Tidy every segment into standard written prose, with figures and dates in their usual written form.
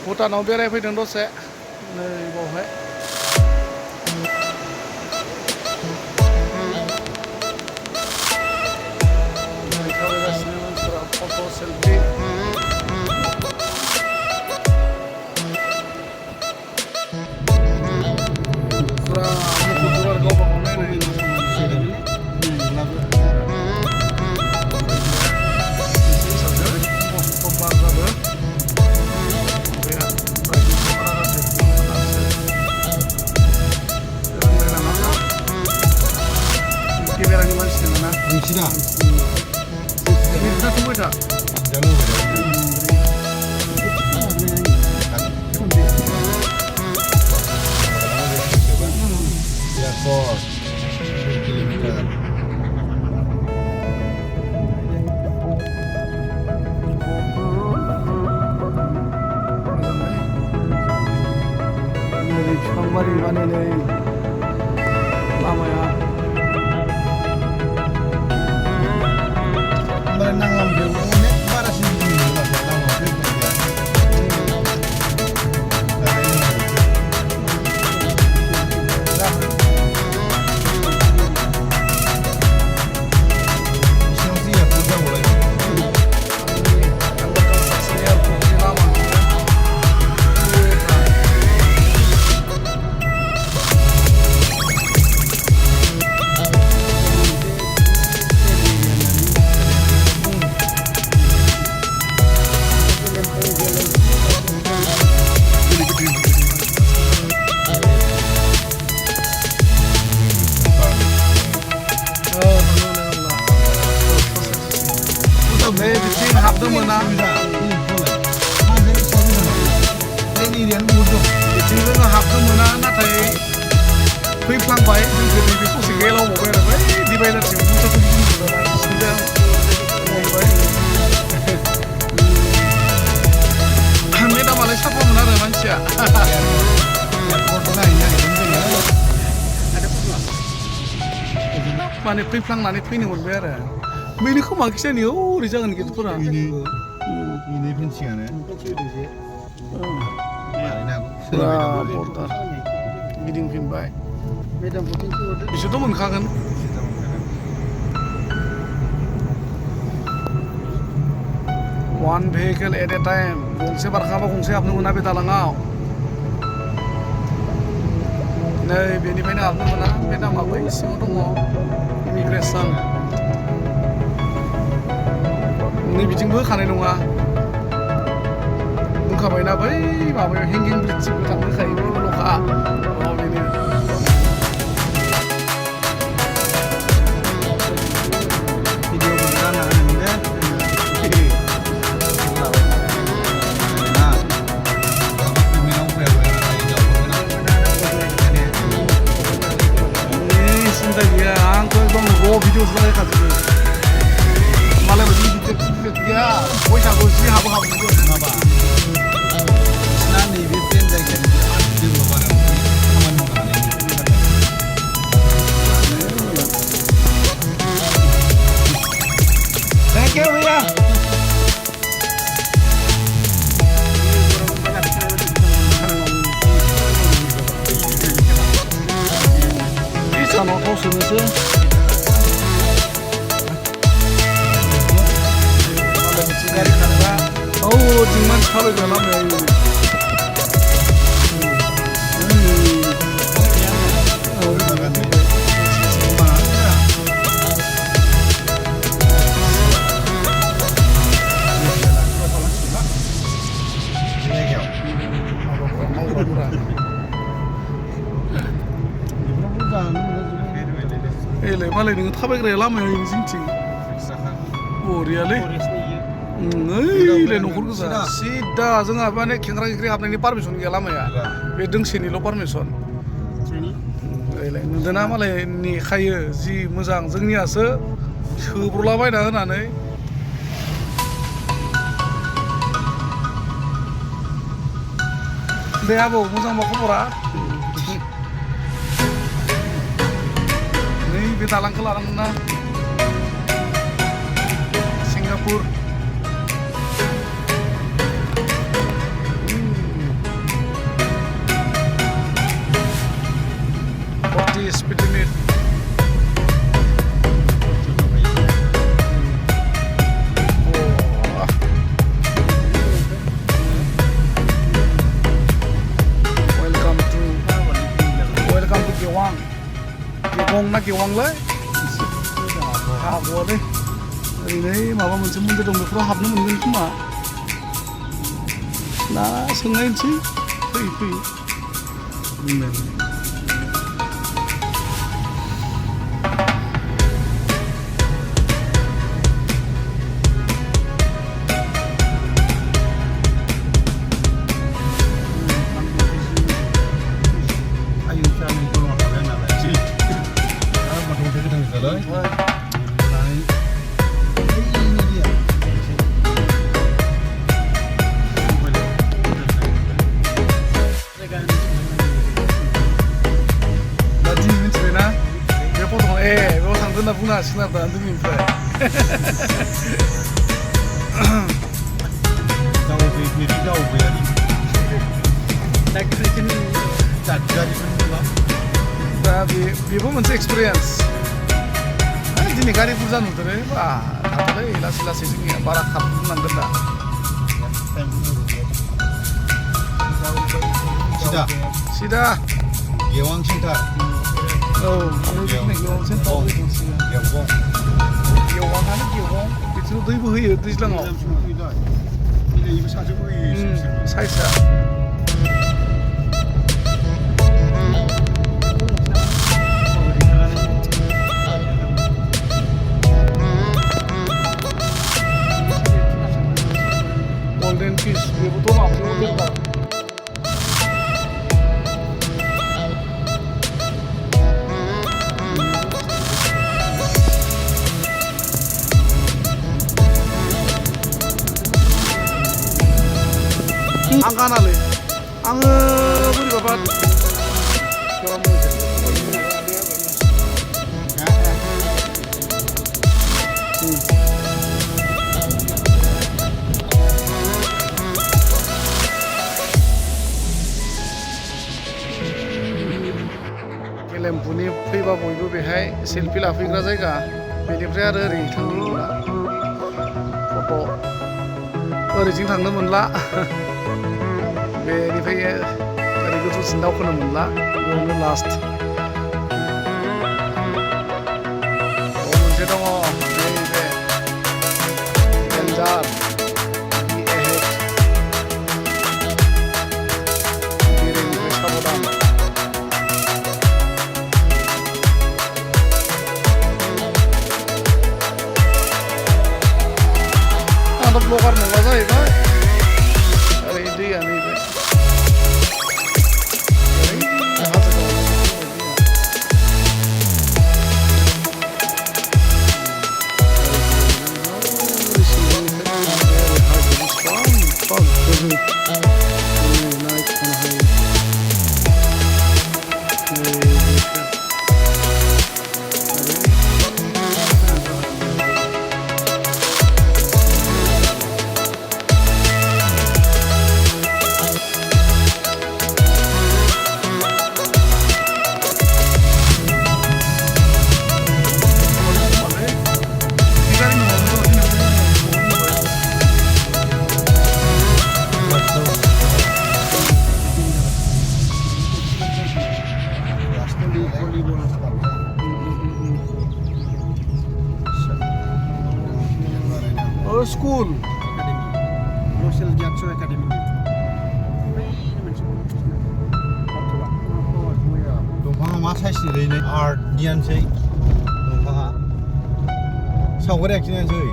भुटानाव बेरायफैदों दसे नै बावहाय थाबायगासिनो मानसिफोरा फट' सेलफि फुरा मुखुबजोब आरो गावबा गाव नायनाय बार जादों केमेरानि मानसि दङ ना नोंसिना नोंसिना थांबाय था बिफांबारि बानायनाय लामाया नांलाम अनेक बारासिन बिथिं हाबनो मोना बिथिं जोङो हाबनो मोना नाथाय फैफ्लांबाय जों नैबे ससे गेलावबावबाय आरो बै डिभाइडारसिम मेदामालाय साफामोन आरो मानसिया माने फैफ्लांनानै फैनो मोनबाय आरो बेनि खोमा खिसानि ओरै जागोन गेटफोरा बेनि फेन्सिङानो फुरा बर्डार गिदिंफिनबाय बिसोरथ' मोनखागोन one vehicle at a time गंसे बारखाबा गंसे हाबनो मोना बे दालाङाव नै बेनिफ्रायनो हाबनो मोना बे दामा बै सिङाव दङ इमिग्रेसन नै बिथिंबो होखानाय नङा बुंखाबायना बै माबायाव हेंगिं ब्रिजसिमबो थांनो होखायो बेल'खा बेनो सिन्था गैया आंथ' एकदम र' भिडिअ'सो लागायखाजोबो मालाय बायदि गिदिर गैया फैसाखौ जि हाबो हाबजोबो माबा बिसिना नैबे प्लेन जायगायानो जेबो बारा खामानि मावनो हानाय थेंक इउ भैया सानाव थाव सोनोसै गारि खारग्रा जों मानसि थाबायग्रा लामायाव एलाय मालाय नोङो थाबायग्राया लामायाव जोंथिं बरियालै ओइलाय न'खर गोजा सिदा जोंहा माने खेंख्रा खेंख्रि हाबनायनि पारमिसन गैया लामाया बे दोंसेनिल' पारमिसन ओइलाय नुदोंना मालाय नेखायो जि मोजां जोंनियासो सोब्रलाबायना होनानै दे आबौ मोजांबा खबरा नै बे दालांखौ लानांगोन ना सिंगापुर गेवं ना गेवांलाय हागौआलै ओरैनो माबा मोनसे मन्दिर दं बेफोराव हाबनो मोनगोन खोमा ना सोंनायनोसै फैयै फैयै 나 부나 신나다 안 들리니까 दा बेबो मोनसे एक्सपिरियेन्स दिनै गारि बुरजा नुदों बा थाथ'लै लासै लासै जोंनिया बारा खारनांगोन दा सिदा गेवां सेन्टार औ गेवां सेन्टार गेवाङानो गेवां बिदिनो दै बोहैयो दैज्लाङाव साइसआ golden fish बेबोथ' माबायाव दोनबा आं गानालै आङो बोरैबाबा गेलेम्फुनि फैबा बयबो बेहाय सेल्फि लाफैग्रा जायगा बेनिफ्राय आरो ओरै थांनो मोनला फट' ओरैजों थांनो मोनला बेनिफ्राय ओरै गोजौसिन दावखोनो मोनला बेयावनो लास्ट मोनसे दङ नैबे डेन्जार बेरेनिफ्राय साबधान आंथ' ब्लगार नङा जाहैबाय ओरै दैया नैबे स्कुल Marcel Gatso Academy. दंफाङा मा साइसनि लै आर्टनियानोसै दंफाङा सावगारि आखिनायानोसै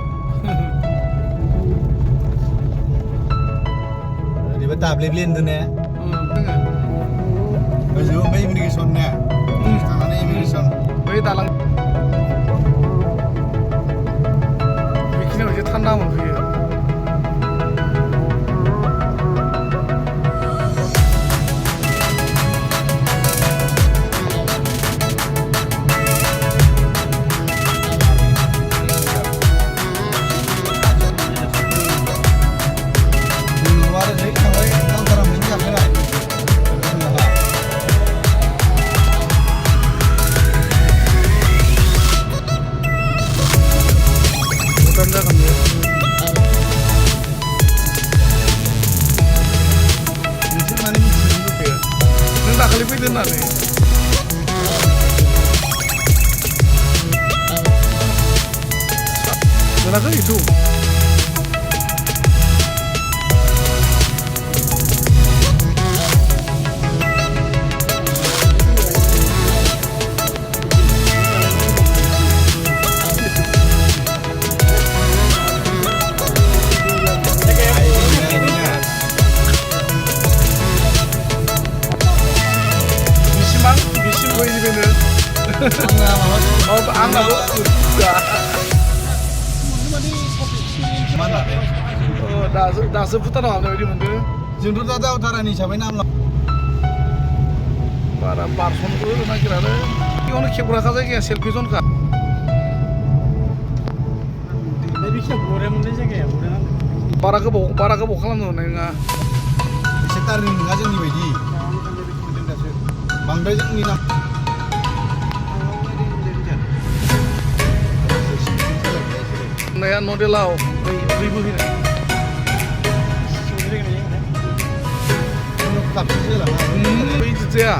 ओरैबा दाब्लेब्लेन दोने गोजौआव ओमफ्राय इमिग्रेसन ने थांनानै इमिग्रेसन बै दालां बेखिनियाव एसे थान्दा मोनफैयो दाखालि फैदों होननानै Monakai itu. Bisim gue ini bener. Oh, angga bu. Mana? Oh, dah seputar apa ini bener? Jundul tata utara nih siapa nama? Para parson gue nak kira deh. Ini orang kebura kaza kayak selfie zone kah? Jadi siapa orang mana sih kayak orang? Para ke bawah kalan tuh nengah. Sekitar ini aja nih bedi. Bangda aja nih nak. Naya model lau, ribu ini. Tapi sih lah. Itu dia.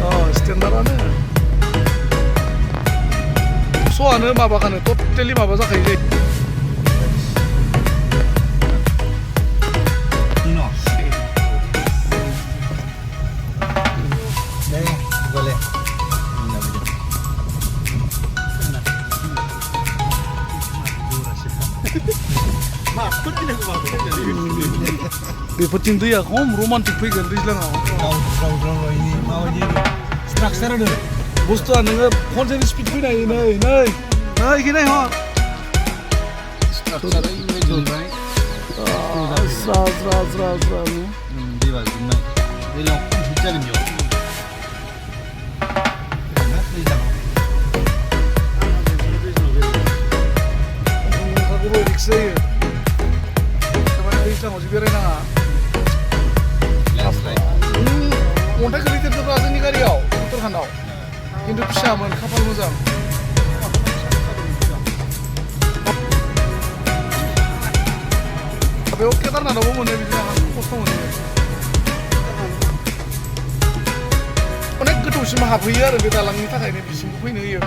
Oh, standarannya. Soalnya apa kan? Totally apa sih kayak Ino. Boleh. Di pecinta ya, kamu romantis pikir di sana. Kau ini mau jadi structure deh. Bos tuh aneh, konser speed pun naik, gini ha. Structure ini jadi Sra. Di bawah ini. Di long bicara nih. Aku mau dikse. Sama bisa mau jadi rena. Unta kali itu tuh asal nikah dia, putar kandau. Hindu pisah kapal muzam. Tapi oke tar nada mau nih bisa kosong nih. Onek gitu sih mah habiyar di dalam kita kayak ini bisa bukuin ya.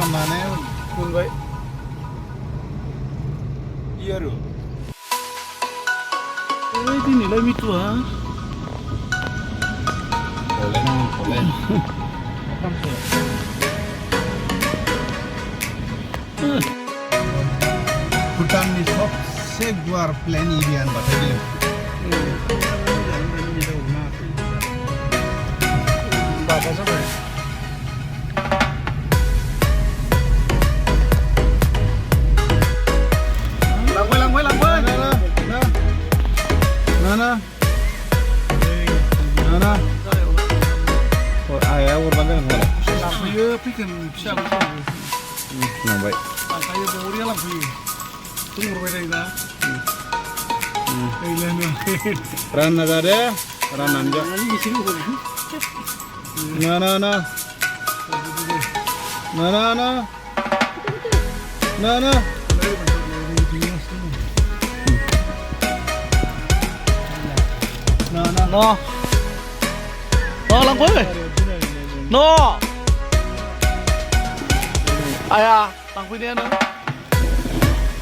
Mana? Pun baik. Iya ru. Ini nilai itu ah. Boleh. Bhutan ni सबसे गुवार plain area बताइए Bapak sampai. Nana oh ayah urban kan mana Lampu ya, pikan siapa nah baik Angkanya pemuri lampu ya. Tunggu berbeda ini. ran ada ran anja Ini di sini bukan? Nana No. No, lampu. No. Ayah, lampu ini ana.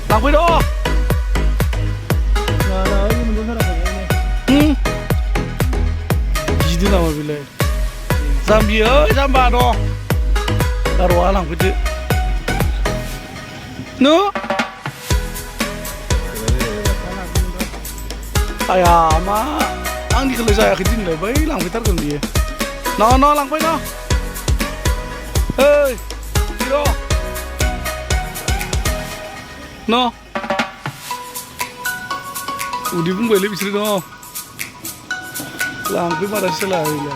Lampu itu. Jadi nama bila. Zambia, Zambado. Taruh lampu itu. No. Ayah, ma. Ang di kalau saya kerja ni, bayi lang fitar kan dia. No, lang bayi no. Hey, Tiro. No. Udi pun boleh bisri no. Lang bayi marah selalu.